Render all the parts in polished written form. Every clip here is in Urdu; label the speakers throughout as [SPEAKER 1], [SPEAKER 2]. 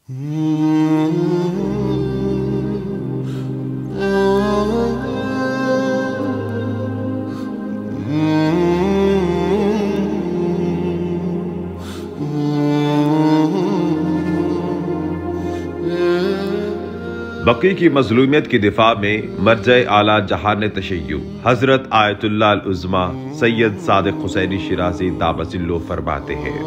[SPEAKER 1] بقی کی مظلومیت کی دفاع میں مرجع اعلیٰ جہان تشیع حضرت آیت اللہ العظمی سید صادق حسینی شیرازی دامت ظلہ فرماتے ہیں،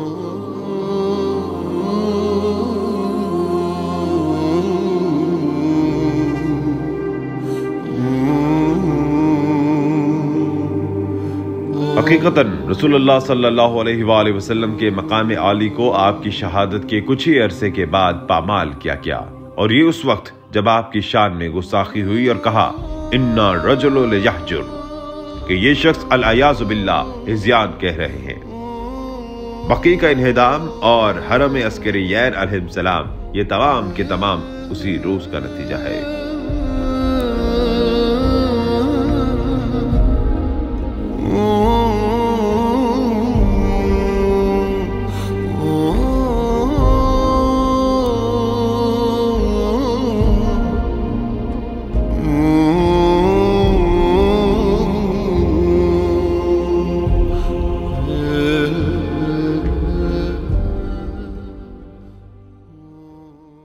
[SPEAKER 1] حقیقتاً رسول اللہ صلی اللہ علیہ وآلہ وسلم کے مقام عالی کو آپ کی شہادت کے کچھ ہی عرصے کے بعد پامال کیا گیا، اور یہ اس وقت جب آپ کی شان میں گستاخی ہوئی اور کہا اِنَّا الرَّجُلُ لَيَحْجُرُ کہ یہ شخص العیاذ باللہ ہذیان کہہ رہے ہیں۔ بقی کا انہدام اور حرم عسکریین علیہ السلام یہ تمام کے تمام اسی روز کا نتیجہ ہے۔